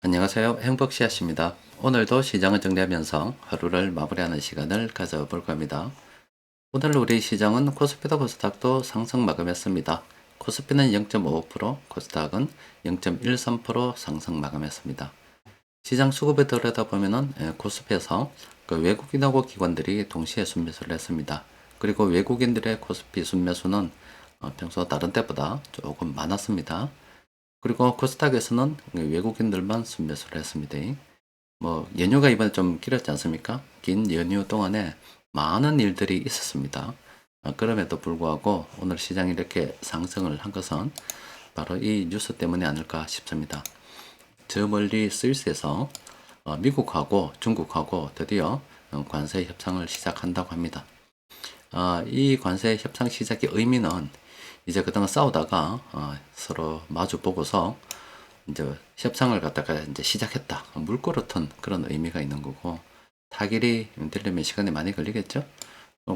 안녕하세요. 행복씨앗입니다. 오늘도 시장을 정리하면서 하루를 마무리하는 시간을 가져볼 겁니다. 오늘 우리 시장은 코스피도 코스닥도 상승 마감했습니다. 코스피는 0.55%, 코스닥은 0.13% 상승 마감했습니다. 시장 수급에 들여다보면은 코스피에서 그 외국인하고 기관들이 동시에 순매수를 했습니다. 그리고 외국인들의 코스피 순매수는 평소 다른 때보다 조금 많았습니다. 그리고 코스닥에서는 외국인들만 순매수를 했습니다. 뭐 연휴가 이번에 좀 길었지 않습니까? 긴 연휴 동안에 많은 일들이 있었습니다. 그럼에도 불구하고 오늘 시장이 이렇게 상승을 한 것은 바로 이 뉴스 때문이 아닐까 싶습니다. 저 멀리 스위스에서 미국하고 중국하고 드디어 관세 협상을 시작한다고 합니다. 이 관세 협상 시작의 의미는 이제 그동안 싸우다가 서로 마주 보고서 이제 협상을 갖다가 이제 시작했다. 물꼬르튼 그런 의미가 있는 거고, 타결이 되려면 시간이 많이 걸리겠죠.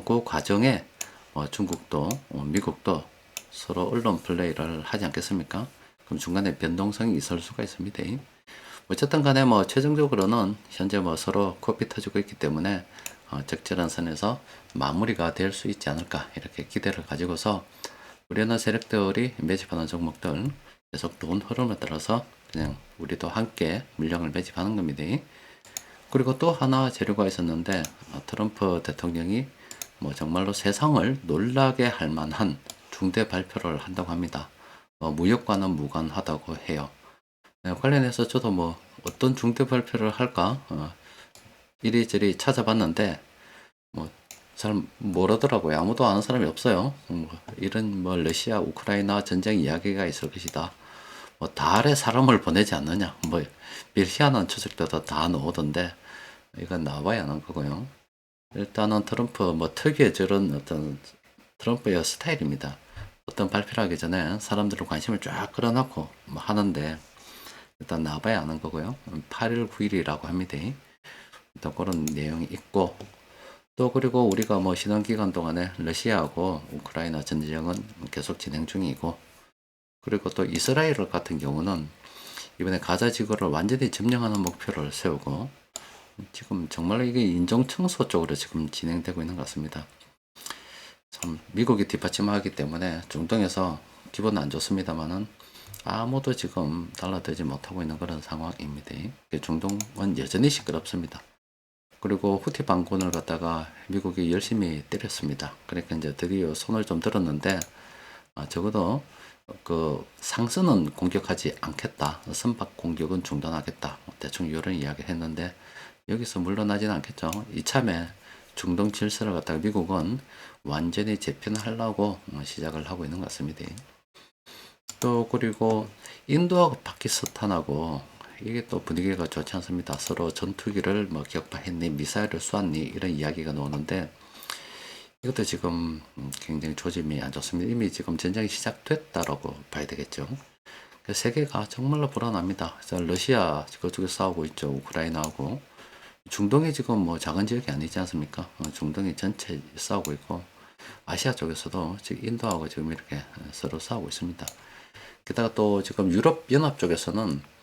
그 과정에 중국도 미국도 서로 언론 플레이를 하지 않겠습니까? 그럼 중간에 변동성이 있을 수가 있습니다. 어쨌든 간에 뭐 최종적으로는 현재 뭐 서로 코피 터지고 있기 때문에 적절한 선에서 마무리가 될 수 있지 않을까 이렇게 기대를 가지고서 우리는 세력들이 매집하는 종목들 계속 돈 흐름에 따라서 그냥 우리도 함께 물량을 매집하는 겁니다. 그리고 또 하나 재료가 있었는데 트럼프 대통령이 뭐 정말로 세상을 놀라게 할 만한 중대 발표를 한다고 합니다. 무역과는 무관하다고 해요. 관련해서 저도 뭐 어떤 중대 발표를 할까 이리저리 찾아봤는데 뭐 잘 모르더라고요. 아무도 아는 사람이 없어요. 이런 뭐 러시아 우크라이나 전쟁 이야기가 있을 것이다. 뭐 달에 사람을 보내지 않느냐. 뭐 밀희한한 추측도 다 나오던데 이건 나와야 하는 거고요. 일단은 트럼프 뭐 특유의 저런 어떤 트럼프의 스타일입니다. 어떤 발표를 하기 전에 사람들의 관심을 쫙 끌어놓고 뭐 하는데 일단 나와야 하는 거고요. 8일 9일이라고 합니다. 일단 그런 내용이 있고 또 그리고 우리가 뭐 신원 기간 동안에 러시아하고 우크라이나 전쟁은 계속 진행 중이고 그리고 또 이스라엘 같은 경우는 이번에 가자 지구를 완전히 점령하는 목표를 세우고 지금 정말 이게 인종 청소 쪽으로 지금 진행되고 있는 것 같습니다. 참 미국이 뒷받침하기 때문에 중동에서 기분 안 좋습니다만은 아무도 지금 달라들지 못하고 있는 그런 상황입니다. 중동은 여전히 시끄럽습니다. 그리고 후티 반군을 갖다가 미국이 열심히 때렸습니다. 그러니까 이제 드디어 손을 좀 들었는데 적어도 그 상선은 공격하지 않겠다. 선박 공격은 중단하겠다. 대충 이런 이야기를 했는데 여기서 물러나지는 않겠죠. 이참에 중동 질서를 갖다가 미국은 완전히 재편하려고 시작을 하고 있는 것 같습니다. 또 그리고 인도하고 파키스탄하고 이게 또 분위기가 좋지 않습니다. 서로 전투기를 뭐 격파했니, 미사일을 쏘았니 이런 이야기가 나오는데 이것도 지금 굉장히 조짐이 안 좋습니다. 이미 지금 전쟁이 시작됐다라고 봐야 되겠죠. 세계가 정말로 불안합니다. 러시아 그쪽에 싸우고 있죠. 우크라이나하고 중동이 지금 뭐 작은 지역이 아니지 않습니까? 중동이 전체 싸우고 있고 아시아 쪽에서도 지금 인도하고 지금 이렇게 서로 싸우고 있습니다. 게다가 또 지금 유럽 연합 쪽에서는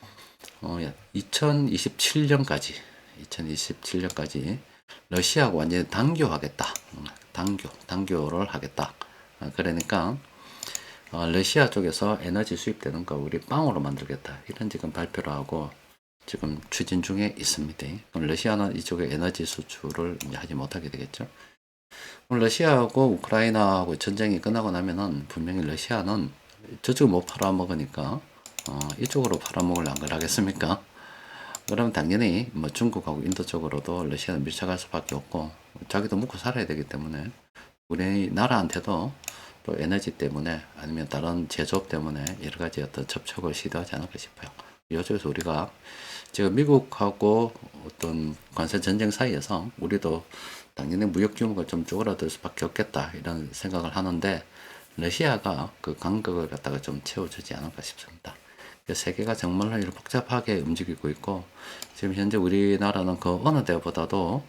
2027년까지 러시아하고 완전히 단교하겠다. 단교를 하겠다. 그러니까 러시아 쪽에서 에너지 수입되는 거 우리 빵으로 만들겠다. 이런 지금 발표를 하고 지금 추진 중에 있습니다. 그럼 러시아는 이쪽에 에너지 수출을 하지 못하게 되겠죠. 그럼 러시아하고 우크라이나하고 전쟁이 끝나고 나면은 분명히 러시아는 저쪽 못 팔아먹으니까 이쪽으로 팔아먹을 안 그러겠습니까? 그럼 당연히 뭐 중국하고 인도 쪽으로도 러시아는 밀착할 수밖에 없고 자기도 먹고 살아야 되기 때문에 우리나라한테도 또 에너지 때문에 아니면 다른 제조업 때문에 여러 가지 어떤 접촉을 시도하지 않을까 싶어요. 이쪽에서 우리가 지금 미국하고 어떤 관세 전쟁 사이에서 우리도 당연히 무역 규모가 좀 쪼그라들 수밖에 없겠다 이런 생각을 하는데 러시아가 그 간격을 갖다가 좀 채워주지 않을까 싶습니다. 세계가 정말로 이렇게 복잡하게 움직이고 있고 지금 현재 우리나라는 그 어느 때보다도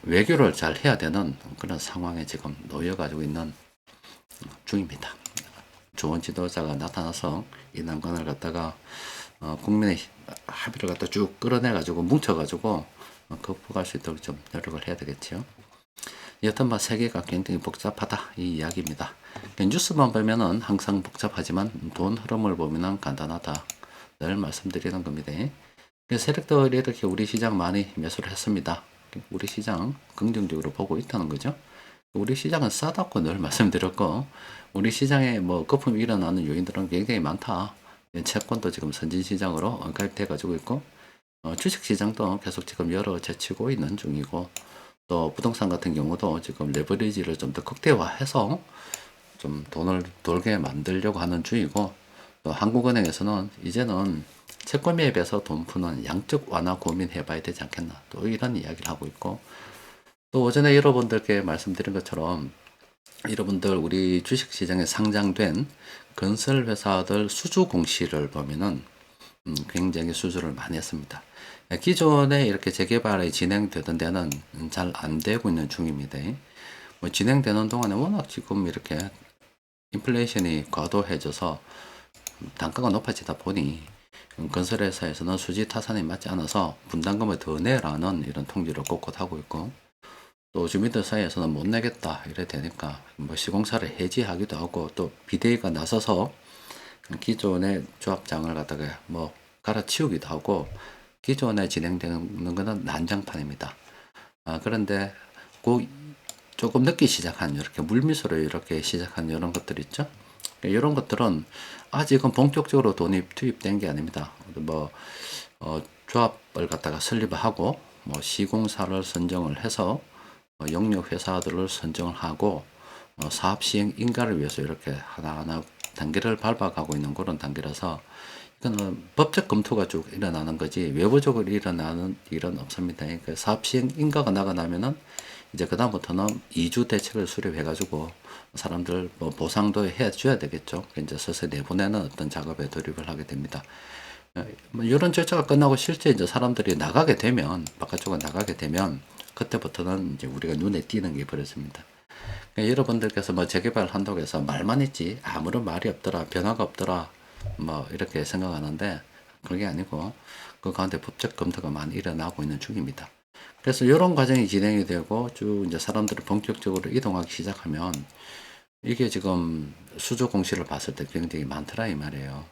외교를 잘 해야 되는 그런 상황에 지금 놓여가지고 있는 중입니다. 좋은 지도자가 나타나서 이 난관을 갖다가 국민의 합의를 갖다 쭉 끌어내가지고 뭉쳐가지고 극복할 수 있도록 좀 노력을 해야 되겠죠. 여튼 뭐 세계가 굉장히 복잡하다 이 이야기입니다. 뉴스만 보면은 항상 복잡하지만 돈 흐름을 보면은 간단하다 늘 말씀드리는 겁니다. 세력들이 이렇게 우리 시장 많이 매수를 했습니다. 우리 시장 긍정적으로 보고 있다는 거죠. 우리 시장은 싸다고 늘 말씀드렸고, 우리 시장에 뭐 거품이 일어나는 요인들은 굉장히 많다. 채권도 지금 선진시장으로 가입돼 가지고 있고, 주식시장도 계속 지금 열어제치고 있는 중이고, 또 부동산 같은 경우도 지금 레버리지를 좀 더 극대화해서 좀 돈을 돌게 만들려고 하는 중이고, 또 한국은행에서는 이제는 채권 매입에서 돈 푸는 양적 완화 고민해 봐야 되지 않겠나, 또 이런 이야기를 하고 있고, 또 오전에 여러분들께 말씀드린 것처럼 여러분들 우리 주식시장에 상장된 건설회사들 수주 공시를 보면은 굉장히 수주를 많이 했습니다. 기존에 이렇게 재개발이 진행되던 데는 잘 안 되고 있는 중입니다. 뭐 진행되는 동안에 워낙 지금 이렇게 인플레이션이 과도해져서 단가가 높아지다 보니 건설회사에서는 수지 타산이 맞지 않아서 분담금을 더 내라는 이런 통지를 곳곳 하고 있고, 또 주민들 사이에서는 못 내겠다 이래 되니까 뭐 시공사를 해지하기도 하고, 또 비대위가 나서서 기존의 조합장을 갖다가 뭐 갈아치우기도 하고, 기존에 진행되는 것은 난장판입니다. 그런데 그 조금 늦게 시작한 이렇게 물미소로 이렇게 시작한 이런 것들 있죠. 이런 것들은 아직은 본격적으로 돈이 투입된 게 아닙니다. 뭐 조합을 갖다가 설립을 하고 뭐 시공사를 선정을 해서 영역 회사들을 선정을 하고 사업 시행 인가를 위해서 이렇게 하나하나 단계를 밟아가고 있는 그런 단계라서, 이거는 법적 검토가 쭉 일어나는 거지 외부적으로 일어나는 일은 없습니다. 그러니까 사업 시행 인가가 나면은 이제 그다음부터는 2주 대책을 수립해가지고 사람들 뭐 보상도 해줘야 되겠죠. 이제 서서히 내보내는 어떤 작업에 돌입을 하게 됩니다. 뭐 이런 절차가 끝나고 실제 이제 사람들이 나가게 되면, 바깥쪽으로 나가게 되면 그때부터는 이제 우리가 눈에 띄는 게 벌어집니다. 그러니까 여러분들께서 뭐 재개발 한다고 해서 말만 있지 아무런 말이 없더라, 변화가 없더라, 뭐 이렇게 생각하는데 그게 아니고 그 가운데 법적 검토가 많이 일어나고 있는 중입니다. 그래서 이런 과정이 진행이 되고 쭉 이제 사람들이 본격적으로 이동하기 시작하면, 이게 지금 수조 공시를 봤을 때 굉장히 많더라 이 말이에요.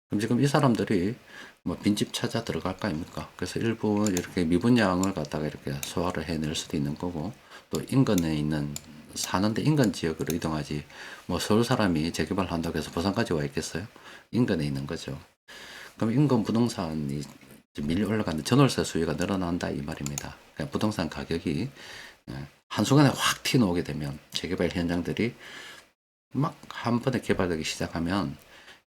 그럼 지금 이 사람들이 뭐 빈집 찾아 들어갈 거 아닙니까? 그래서 일부 이렇게 미분양을 갖다가 이렇게 소화를 해낼 수도 있는 거고, 또 인근에 있는 사는데 인근 지역으로 이동하지, 뭐 서울 사람이 재개발 한다고 해서 부산까지 와 있겠어요? 인근에 있는 거죠. 그럼 인근 부동산이 밀려 올라가는데 전월세 수요가 늘어난다 이 말입니다. 그러니까 부동산 가격이 한순간에 확 튀어나오게 되면, 재개발 현장들이 막 한 번에 개발되기 시작하면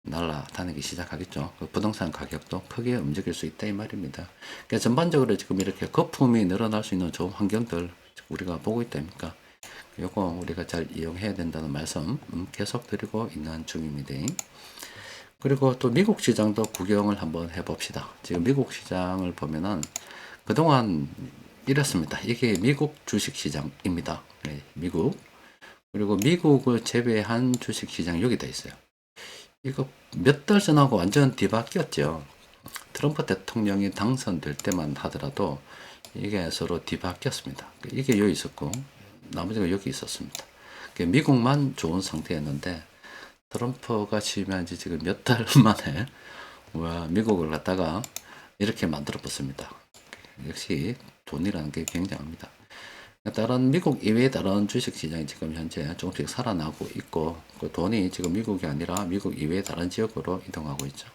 날아다니기 시작하겠죠. 그 부동산 가격도 크게 움직일 수 있다 이 말입니다. 그러니까 전반적으로 지금 이렇게 거품이 늘어날 수 있는 좋은 환경들 우리가 보고 있다니까, 요거 우리가 잘 이용해야 된다는 말씀 계속 드리고 있는 중입니다. 그리고 또 미국 시장도 구경을 한번 해봅시다. 지금 미국 시장을 보면은 그동안 이랬습니다. 이게 미국 주식 시장입니다. 네, 미국. 그리고 미국을 제외한 주식 시장 여기 돼 있어요. 이거 몇 달 전하고 완전 뒤바뀌었죠. 트럼프 대통령이 당선될 때만 하더라도 이게 서로 뒤바뀌었습니다. 이게 여기 있었고 나머지가 여기 있었습니다. 미국만 좋은 상태였는데 트럼프가 취임한 지 지금 몇 달 만에 와, 미국을 갖다가 이렇게 만들어 봤습니다. 역시 돈이라는 게 굉장합니다. 다른 미국 이외의 다른 주식시장이 지금 현재 조금씩 살아나고 있고, 그 돈이 지금 미국이 아니라 미국 이외의 다른 지역으로 이동하고 있죠.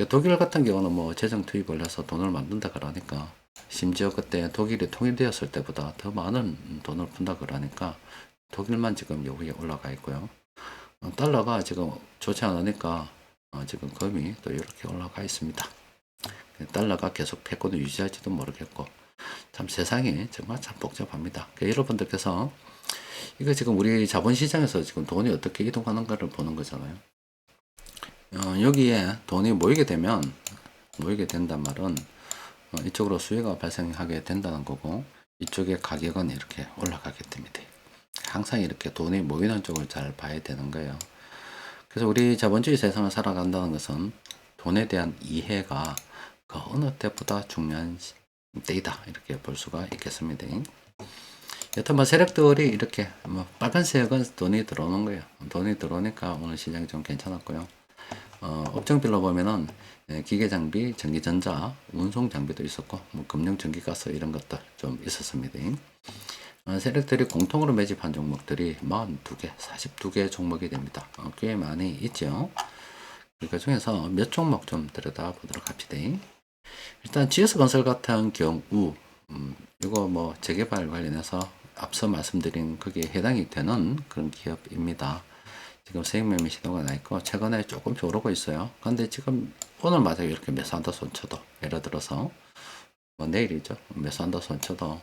독일 같은 경우는 뭐 재정 투입을 해서 돈을 만든다 그러니까, 심지어 그때 독일이 통일되었을 때보다 더 많은 돈을 푼다 그러니까 독일만 지금 여기에 올라가 있고요. 달러가 지금 좋지 않으니까 지금 금이 또 이렇게 올라가 있습니다. 달러가 계속 패권을 유지할지도 모르겠고, 참 세상이 정말 참 복잡합니다. 여러분들께서 이거 지금 우리 자본시장에서 지금 돈이 어떻게 이동하는가를 보는 거잖아요. 여기에 돈이 모이게 된단 말은 이쪽으로 수요가 발생하게 된다는 거고, 이쪽의 가격은 이렇게 올라가게 됩니다. 항상 이렇게 돈이 모이는 쪽을 잘 봐야 되는 거예요. 그래서 우리 자본주의 세상을 살아간다는 것은 돈에 대한 이해가 그 어느 때보다 중요한 때이다 이렇게 볼 수가 있겠습니다. 여튼 뭐 세력들이 이렇게 뭐 빨간색은 돈이 들어오는 거예요. 돈이 들어오니까 오늘 시장이 좀 괜찮았고요. 업종별로 보면은 기계 장비, 전기전자, 운송 장비도 있었고 뭐 금융, 전기가스 이런 것들 좀 있었습니다. 세력들이 공통으로 매집한 종목들이 42개, 42개 종목이 됩니다. 꽤 많이 있죠. 그 중에서 몇 종목 좀 들여다보도록 합시다. 일단 GS건설 같은 경우 이거 뭐 재개발 관련해서 앞서 말씀드린 거기에 해당이 되는 그런 기업입니다. 지금 세익 매매 신호가 나 있고 최근에 조금씩 오르고 있어요. 근데 지금 오늘마다 이렇게 매수한다 손쳐도 예를 들어서 뭐 내일이죠. 매수한다 손쳐도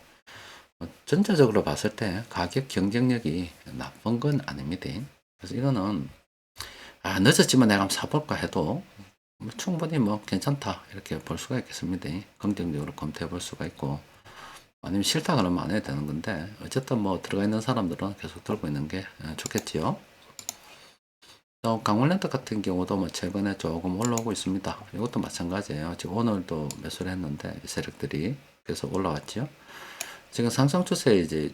전체적으로 봤을 때 가격 경쟁력이 나쁜 건 아닙니다. 그래서 이거는 늦었지만 내가 한번 사볼까 해도 뭐 충분히 뭐 괜찮다 이렇게 볼 수가 있겠습니다. 긍정적으로 검토해 볼 수가 있고 아니면 싫다 그러면 안 해도 되는 건데 어쨌든 뭐 들어가 있는 사람들은 계속 들고 있는 게 좋겠지요. 또 강원랜드 같은 경우도 뭐 최근에 조금 올라오고 있습니다. 이것도 마찬가지예요. 지금 오늘도 매수를 했는데 세력들이 계속 올라왔죠. 지금 상승 추세 이제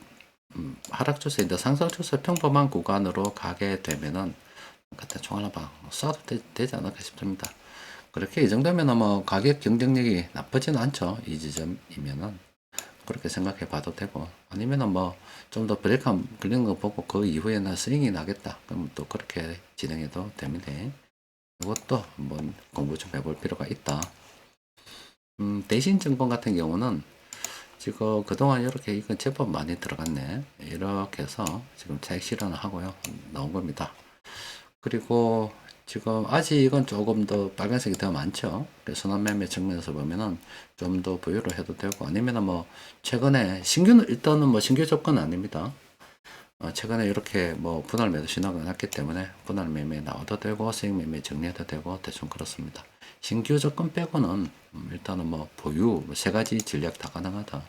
하락 추세인데 상승 추세 평범한 구간으로 가게 되면은 그때 총 하나 봐 쏴도 되지 않을까 싶습니다. 그렇게 이 정도면 뭐 가격 경쟁력이 나쁘지는 않죠. 이 지점이면은 그렇게 생각해 봐도 되고 아니면은 뭐 좀 더 브레이크 걸리는 거 보고 그 이후에는 스윙이 나겠다. 그럼 또 그렇게 진행해도 됩니다. 이것도 한번 공부 좀 해볼 필요가 있다. 대신증권 같은 경우는 지금 그동안 이렇게 이건 제법 많이 들어갔네. 이렇게 해서 지금 차익 실현을 하고요. 나온 겁니다. 그리고 지금 아직 이건 조금 더 빨간색이 더 많죠. 그래서 순환매매 측면에서 보면은 좀 더 보유를 해도 되고 아니면은 뭐 최근에 신규는 일단은 뭐 신규 조건 아닙니다. 최근에 이렇게 뭐 분할 매도 신호가 났기 때문에 분할 매매 나와도 되고 수익 매매 정리해도 되고 대충 그렇습니다. 신규 조건 빼고는 일단은 뭐 보유 세 가지 전략 다 가능하다.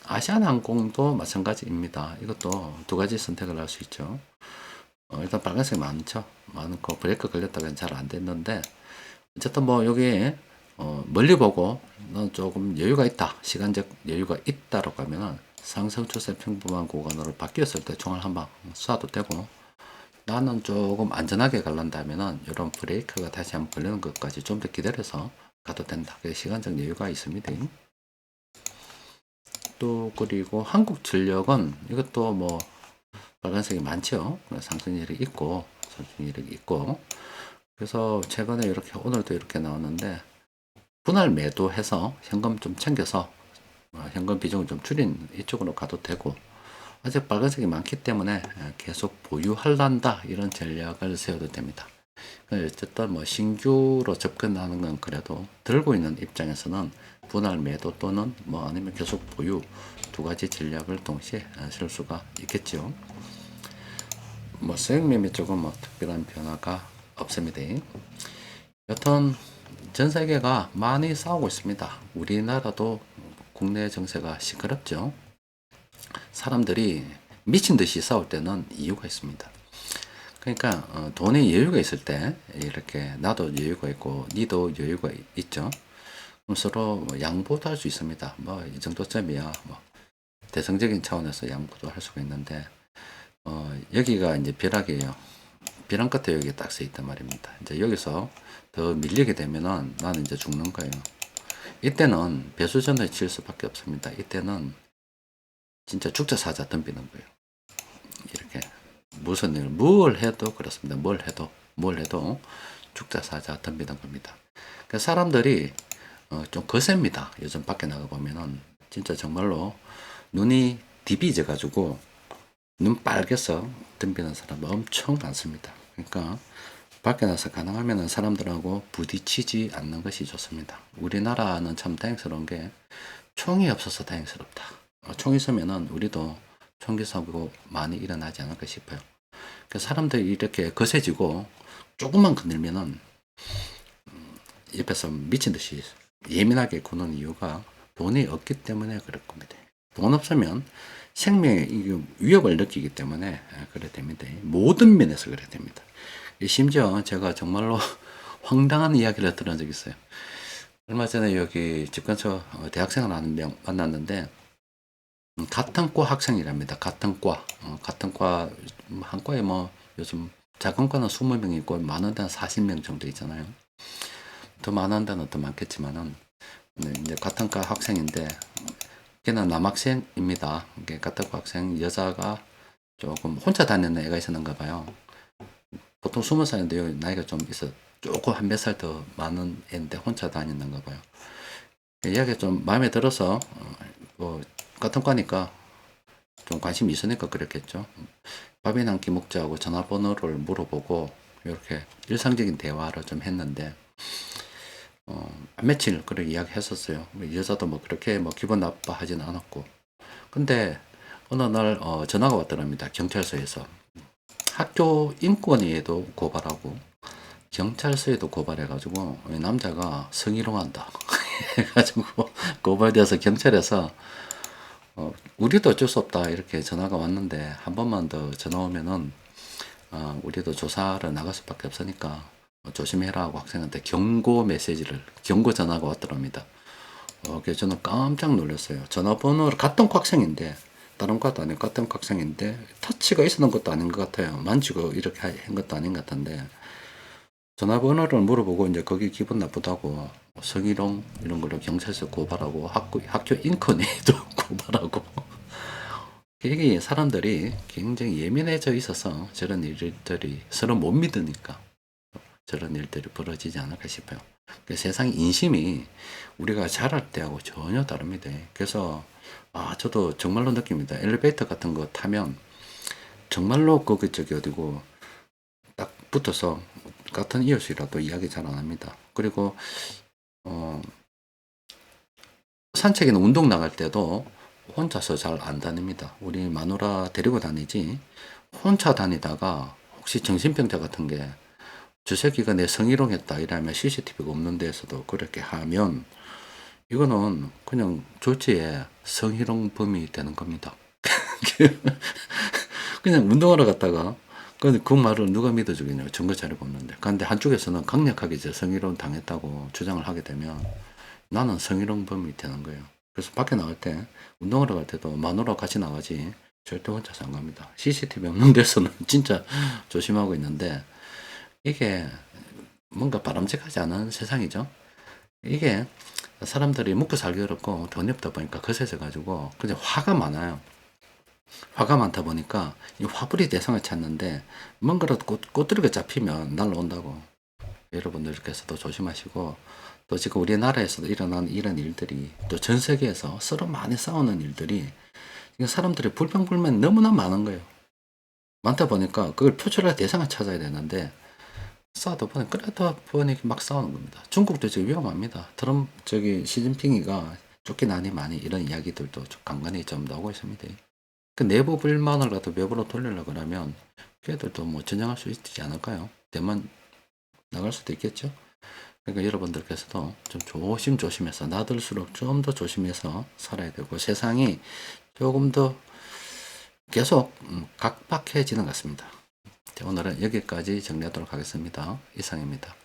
아시아나항공도 마찬가지입니다. 이것도 두 가지 선택을 할 수 있죠. 일단 빨간색 많죠. 많고 브레이크 걸렸다가 잘 안 됐는데 어쨌든 뭐 여기에 멀리 보고 넌 조금 여유가 있다. 시간적 여유가 있다라고 하면은 상승 추세 평범한 구간으로 바뀌었을 때 총알 한 방 쏴도 되고 나는 조금 안전하게 갈란다면은 이런 브레이크가 다시 한번 걸리는 것까지 좀 더 기다려서 가도 된다. 그 시간적 여유가 있습니다. 또 그리고 한국전력은 이것도 뭐 빨간색이 많죠. 상승률이 있고 상승률이 있고 그래서 최근에 이렇게 오늘도 이렇게 나왔는데 분할 매도해서 현금 좀 챙겨서 현금 비중을 좀 줄인 이쪽으로 가도 되고 아직 빨간색이 많기 때문에 계속 보유할란다 이런 전략을 세워도 됩니다. 어쨌든 뭐 신규로 접근하는 건 그래도 들고 있는 입장에서는 분할 매도 또는 뭐 아니면 계속 보유 두 가지 전략을 동시에 쓸 수가 있겠죠. 뭐 수익 매매 쪽은 뭐 특별한 변화가 없습니다. 여튼 전 세계가 많이 싸우고 있습니다. 우리나라도 국내 정세가 시끄럽죠. 사람들이 미친 듯이 싸울 때는 이유가 있습니다. 그러니까 돈에 여유가 있을 때 이렇게 나도 여유가 있고 니도 여유가 있죠. 그럼 서로 뭐 양보도 할 수 있습니다. 뭐 이 정도쯤이야 뭐 대성적인 차원에서 양보도 할 수가 있는데 여기가 이제 벼락이에요. 벼랑 끝에 여기 딱 서 있단 말입니다. 이제 여기서 더 밀리게 되면은 나는 이제 죽는 거예요. 이때는 배수전을 칠 수밖에 없습니다. 이때는 진짜 죽자 사자 덤비는 거예요. 이렇게 무슨 일, 뭘 해도 그렇습니다. 뭘 해도 죽자 사자 덤비는 겁니다. 그러니까 사람들이 좀 거셉니다. 요즘 밖에 나가 보면은 진짜 정말로 눈이 디비져 가지고 눈 빨개서 덤비는 사람 엄청 많습니다. 그러니까 밖에 나서 가능하면 사람들하고 부딪히지 않는 것이 좋습니다. 우리나라는 참 다행스러운 게 총이 없어서 다행스럽다. 총 있으면은 우리도 총기 사고 많이 일어나지 않을까 싶어요. 사람들이 이렇게 거세지고 조금만 건들면은 옆에서 미친 듯이 예민하게 구는 이유가 돈이 없기 때문에 그럴 겁니다. 돈 없으면 생명에 위협을 느끼기 때문에 그래 됩니다. 모든 면에서 그래 됩니다. 심지어 제가 정말로 황당한 이야기를 들은 적이 있어요. 얼마 전에 여기 집 근처 대학생을 하는 명 만났는데 같은 과 학생이랍니다. 같은 과. 같은 과, 한 과에 뭐 요즘 작은 과는 20명 있고 많은 데는 40명 정도 있잖아요. 더 많은 데는 더 많겠지만은 네, 이제 같은 과 학생인데 걔는 남학생입니다. 이게 같은 과 학생 여자가 조금 혼자 다니는 애가 있었는가 봐요. 보통 20살인데요. 나이가 좀 있어 조금 한 몇 살 더 많은 애인데 혼자 다니는가 봐요. 이야기가 좀 마음에 들어서 뭐 같은 과니까 좀 관심이 있으니까 그랬겠죠. 밥이나 한 끼 먹자고 전화번호를 물어보고 이렇게 일상적인 대화를 좀 했는데 며칠 그렇게 이야기했었어요. 여자도 뭐 그렇게 뭐 기분 나빠하진 않았고 근데 어느 날 전화가 왔더랍니다. 경찰서에서 학교 인권위에도 고발하고 경찰서에도 고발해가지고 남자가 성희롱한다 해가지고 고발돼서 경찰에서 우리도 어쩔 수 없다 이렇게 전화가 왔는데 한 번만 더 전화 오면은 우리도 조사를 나갈 수밖에 없으니까 조심해라 하고 학생한테 경고 메시지를 경고 전화가 왔더랍니다. 그래서 저는 깜짝 놀랐어요. 전화번호를 같은 학생인데 다른 것도 아니고 같은 학생인데 터치가 있었던 것도 아닌 것 같아요. 만지고 이렇게 한 것도 아닌 것 같은데 전화번호를 물어보고 이제 거기 기분 나쁘다고 성희롱 이런 걸로 경찰서 고발하고 학교 인권위에도 고발하고 이게 사람들이 굉장히 예민해져 있어서 저런 일들이 서로 못 믿으니까 저런 일들이 벌어지지 않을까 싶어요. 세상 인심이 우리가 잘할 때하고 전혀 다릅니다. 그래서 저도 정말로 느낍니다. 엘리베이터 같은 거 타면 정말로 거기 저기 어디고 딱 붙어서 같은 이웃이라도 이야기 잘 안 합니다. 그리고 산책이나 운동 나갈 때도 혼자서 잘 안 다닙니다. 우리 마누라 데리고 다니지 혼자 다니다가 혹시 정신병자 같은 게 저 새끼가 내 성희롱했다 이러면 CCTV가 없는 데에서도 그렇게 하면 이거는 그냥 졸지에 성희롱범이 되는 겁니다. 그냥 운동하러 갔다가 그 말을 누가 믿어주겠냐고 증거 자료가 없는데. 그런데 한쪽에서는 강력하게 이제 성희롱 당했다고 주장을 하게 되면 나는 성희롱범이 되는 거예요. 그래서 밖에 나갈 때 운동하러 갈 때도 마누라 같이 나가지 절대 혼자서 안 갑니다. CCTV 없는 데서는 진짜 조심하고 있는데 이게 뭔가 바람직하지 않은 세상이죠. 이게 사람들이 먹고 살기 어렵고 돈이 없다 보니까 거세져 가지고 그냥 화가 많아요. 화가 많다 보니까 이 화풀이 대상을 찾는데 뭔가라도 꼬투리가 잡히면 날라온다고. 여러분들께서도 조심하시고 또 지금 우리나라에서도 일어난 이런 일들이 또 전 세계에서 서로 많이 싸우는 일들이 사람들의 불평불만이 너무나 많은 거예요. 많다 보니까 그걸 표출할 대상을 찾아야 되는데 싸우다 보니 그러다 보니 막 싸우는 겁니다. 중국도 지금 위험합니다. 시진핑이가 쫓기나니 많이 이런 이야기들도 간간히 좀 나오고 있습니다. 그 내부 불만을라도 외부로 돌리려고 하면 걔들도 뭐 전쟁할 수 있지 않을까요? 대만 나갈 수도 있겠죠? 그러니까 여러분들께서도 좀 조심해서 나들수록 좀 더 조심해서 살아야 되고 세상이 조금 더 계속 각박해지는 것 같습니다. 오늘은 여기까지 정리하도록 하겠습니다. 이상입니다.